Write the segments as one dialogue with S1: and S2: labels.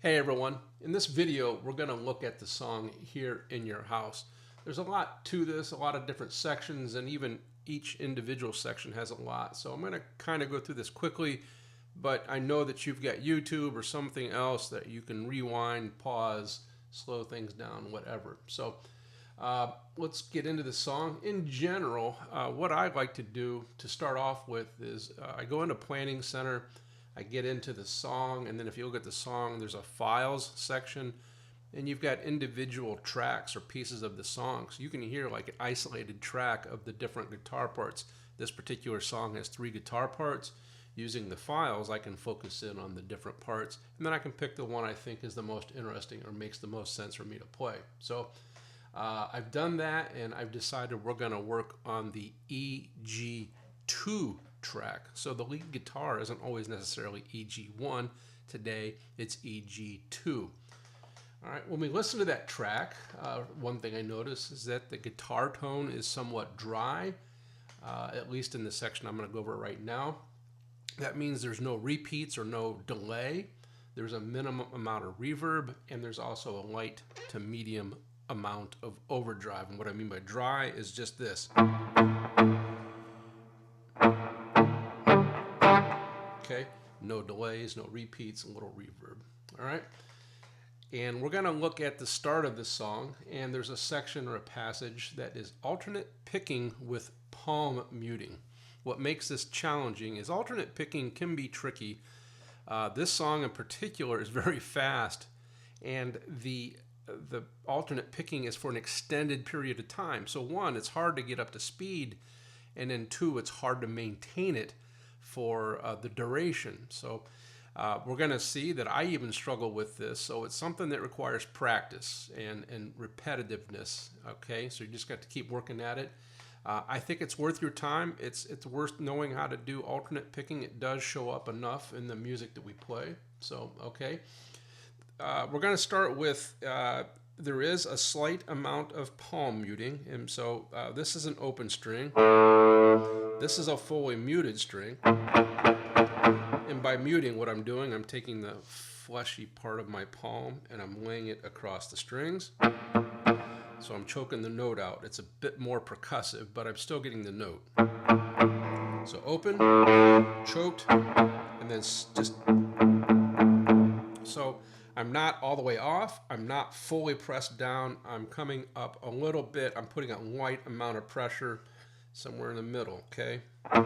S1: Hey everyone, in this video we're going to look at the song Here in Your House. There's a lot to this, a lot of different sections, and even each individual section has a lot. So I'm going to kind of go through this quickly, but I know that you've got YouTube or something else that you can rewind, pause, slow things down, whatever. So let's get into the song. In general, what I like to do to start off with is I go into Planning Center, I get into the song, and then if you look at the song, there's a files section, and you've got individual tracks or pieces of the song. So you can hear like an isolated track of the different guitar parts. This particular song has 3 guitar parts. Using the files, I can focus in on the different parts, and then I can pick the one I think is the most interesting or makes the most sense for me to play. So I've done that, and I've decided we're going to work on the EG2 track. So the lead guitar isn't always necessarily EG1. Today it's EG2. All right, when we listen to that track, one thing I notice is that the guitar tone is somewhat dry, at least in the section I'm going to go over right now. That means there's no repeats or no delay. There's a minimum amount of reverb, and there's also a light to medium amount of overdrive. And what I mean by dry is just this. Okay, no delays, no repeats, a little reverb. All right, and we're going to look at the start of this song, and there's a section or a passage that is alternate picking with palm muting. What makes this challenging is alternate picking can be tricky. This song in particular is very fast, and the alternate picking is for an extended period of time. So one, it's hard to get up to speed, and then 2, it's hard to maintain it for the duration. So we're going to see that I even struggle with this. So it's something that requires practice and repetitiveness. Okay, so you just got to keep working at it. I think it's worth your time. It's worth knowing how to do alternate picking. It does show up enough in the music that we play. So okay, we're going to start with there is a slight amount of palm muting, and so this is an open string. This is a fully muted string. And by muting, what I'm doing, I'm taking the fleshy part of my palm and I'm laying it across the strings. So I'm choking the note out. It's a bit more percussive, but I'm still getting the note. So open, choked, and then just... So I'm not all the way off. I'm not fully pressed down. I'm coming up a little bit. I'm putting a light amount of pressure somewhere in the middle, okay? All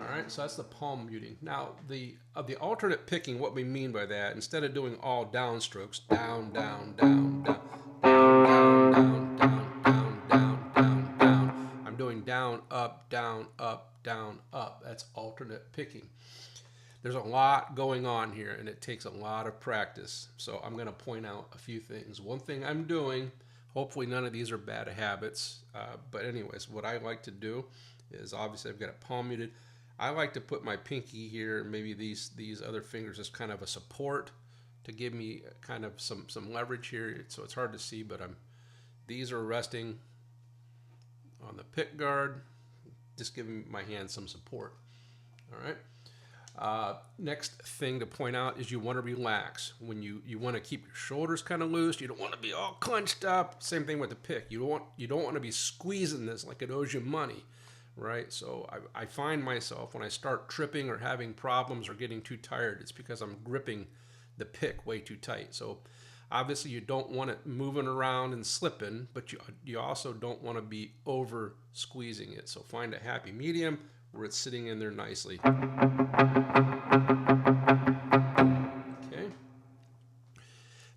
S1: right, so that's the palm muting. Now, the alternate picking, what we mean by that, instead of doing all down strokes, down, down, down, down, down, down, down, down, down, down, down, I'm doing down, up, down, up, down, up. That's alternate picking. There's a lot going on here, and it takes a lot of practice. So I'm going to point out a few things. One thing I'm doing, hopefully none of these are bad habits, but anyways, what I like to do is, obviously I've got it palm muted. I like to put my pinky here, and maybe these other fingers as kind of a support to give me kind of some leverage here. So it's hard to see, but these are resting on the pick guard, just giving my hand some support. All right. Next thing to point out is you want to relax. When you want to keep your shoulders kind of loose. You don't want to be all clenched up. Same thing with the pick. You don't want to be squeezing this like it owes you money, right? So I find myself when I start tripping or having problems or getting too tired, it's because I'm gripping the pick way too tight. So obviously you don't want it moving around and slipping, but you also don't want to be over squeezing it. So find a happy medium where it's sitting in there nicely. Okay.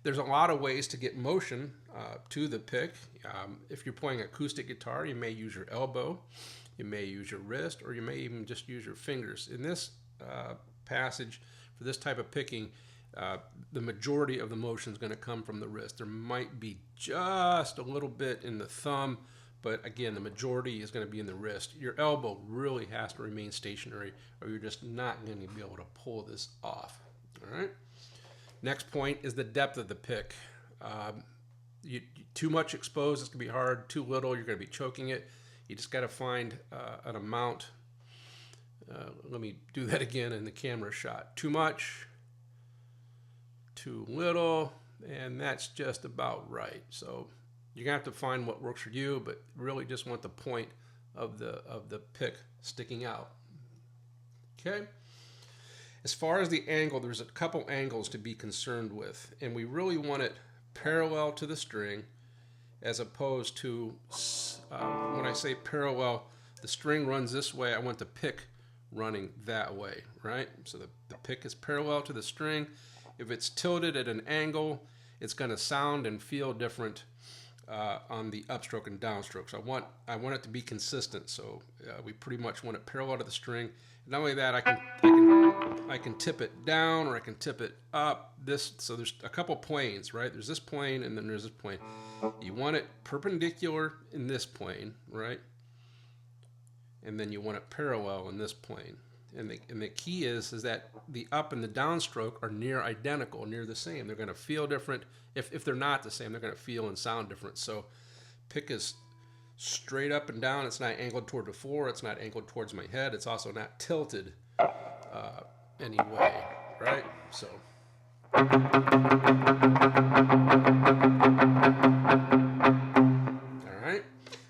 S1: There's a lot of ways to get motion to the pick. If you're playing acoustic guitar, you may use your elbow, you may use your wrist, or you may even just use your fingers. In this passage, for this type of picking, the majority of the motion is going to come from the wrist. There might be just a little bit in the thumb, but again, the majority is going to be in the wrist. Your elbow really has to remain stationary, or you're just not going to be able to pull this off. All right. Next point is the depth of the pick. Too much exposed, it's going to be hard. Too little, you're going to be choking it. You just got to find an amount. Let me do that again in the camera shot. Too much, too little, and that's just about right. So you're gonna have to find what works for you, but really just want the point of the pick sticking out. Okay. As far as the angle, there's a couple angles to be concerned with, and we really want it parallel to the string, as opposed to when I say parallel, the string runs this way. I want the pick running that way, right? So the pick is parallel to the string. If it's tilted at an angle, it's going to sound and feel different on the upstroke and downstroke. So I want it to be consistent. So we pretty much want it parallel to the string. Not only that, I can tip it down or I can tip it up. So there's a couple planes, right? There's this plane and then there's this plane. You want it perpendicular in this plane, right? And then you want it parallel in this plane. And the key is that the up and the downstroke are near identical, near the same. They're going to feel different. If they're not the same, they're going to feel and sound different. So pick is straight up and down. It's not angled toward the floor. It's not angled towards my head. It's also not tilted anyway, right? So.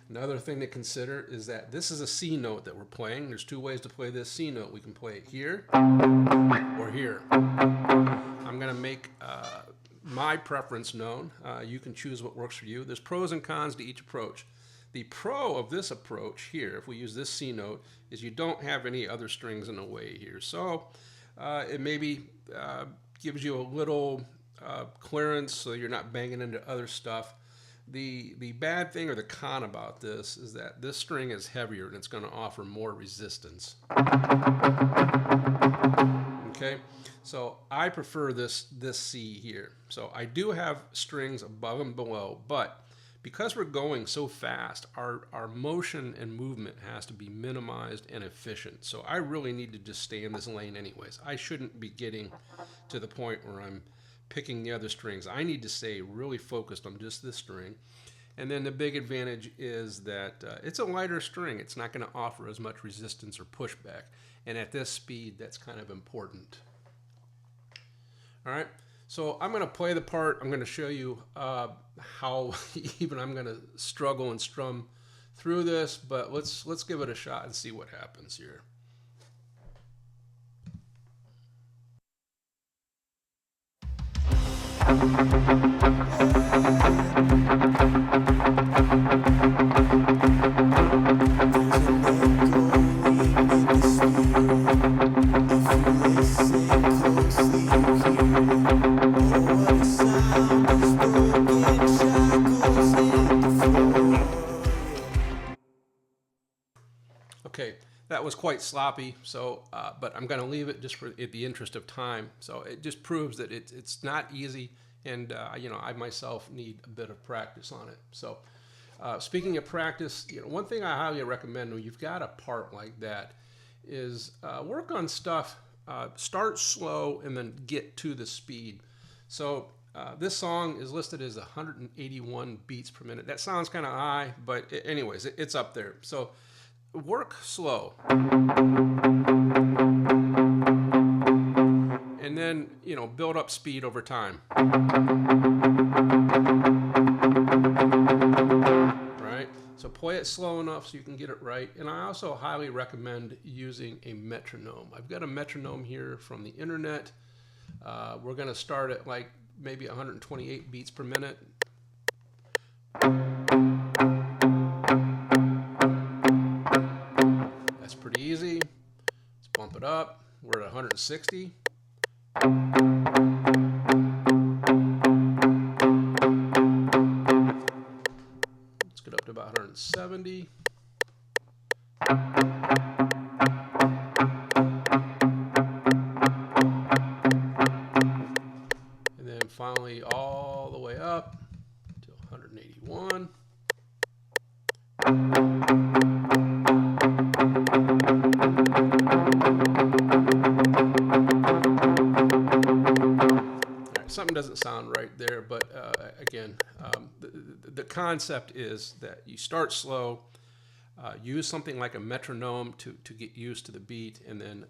S1: Another thing to consider is that this is a C note that we're playing. There's two ways to play this C note. We can play it here or here. I'm going to make my preference known. You can choose what works for you. There's pros and cons to each approach. The pro of this approach here, if we use this C note, is you don't have any other strings in the way here. So it maybe gives you a little clearance so you're not banging into other stuff. The bad thing or the con about this is that this string is heavier and it's going to offer more resistance. Okay, so I prefer this C here. So I do have strings above and below, but because we're going so fast, our motion and movement has to be minimized and efficient. So I really need to just stay in this lane anyways. I shouldn't be getting to the point where I'm picking the other strings. I need to stay really focused on just this string. And then the big advantage is that it's a lighter string. It's not going to offer as much resistance or pushback. And at this speed, that's kind of important. All right, so I'm going to play the part. I'm going to show you how even I'm going to struggle and strum through this, but let's give it a shot and see what happens here. Okay, that was quite sloppy, so but I'm going to leave it just for the interest of time. So it just proves that it's not easy, and you know, I myself need a bit of practice on it. So speaking of practice, you know, one thing I highly recommend when you've got a part like that is work on stuff. Start slow and then get to the speed. So this song is listed as 181 beats per minute. That sounds kind of high, but anyways, it's up there. So work slow. And then, you know, build up speed over time. Right? So play it slow enough so you can get it right. And I also highly recommend using a metronome. I've got a metronome here from the internet. We're going to start at like maybe 128 beats per minute. That's pretty easy. Let's bump it up. We're at 160. Let's get up to about 170. And then finally all the way up to 181. Something doesn't sound right there, but again, the concept is that you start slow, use something like a metronome to get used to the beat, and then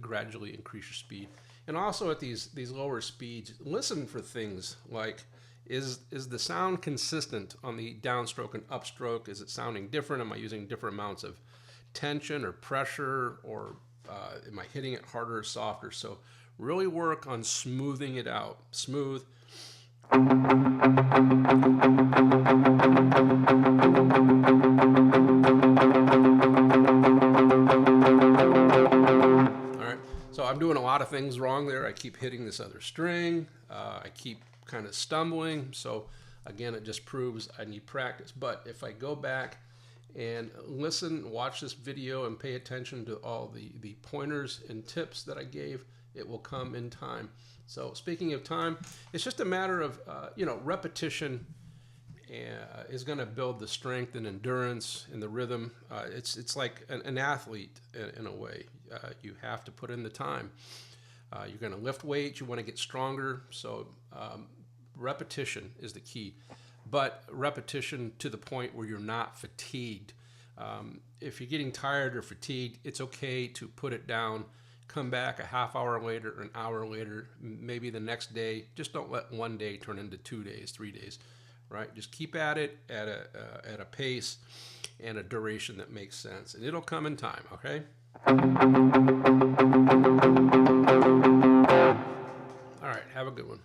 S1: gradually increase your speed. And also at these lower speeds, listen for things like, is the sound consistent on the downstroke and upstroke? Is it sounding different? Am I using different amounts of tension or pressure, or am I hitting it harder or softer? So really work on smoothing it out. Smooth. All right, so I'm doing a lot of things wrong there. I keep hitting this other string. I keep kind of stumbling. So again, it just proves I need practice. But if I go back and listen, watch this video and pay attention to all the pointers and tips that I gave, it will come in time. So speaking of time, it's just a matter of, repetition is going to build the strength and endurance and the rhythm. It's like an athlete in a way. You have to put in the time. You're going to lift weights. You want to get stronger. So repetition is the key. But repetition to the point where you're not fatigued. If you're getting tired or fatigued, it's okay to put it down, come back a half hour later, or an hour later, maybe the next day. Just don't let one day turn into 2 days, 3 days, right? Just keep at it at a pace and a duration that makes sense, and it'll come in time, okay? All right, have a good one.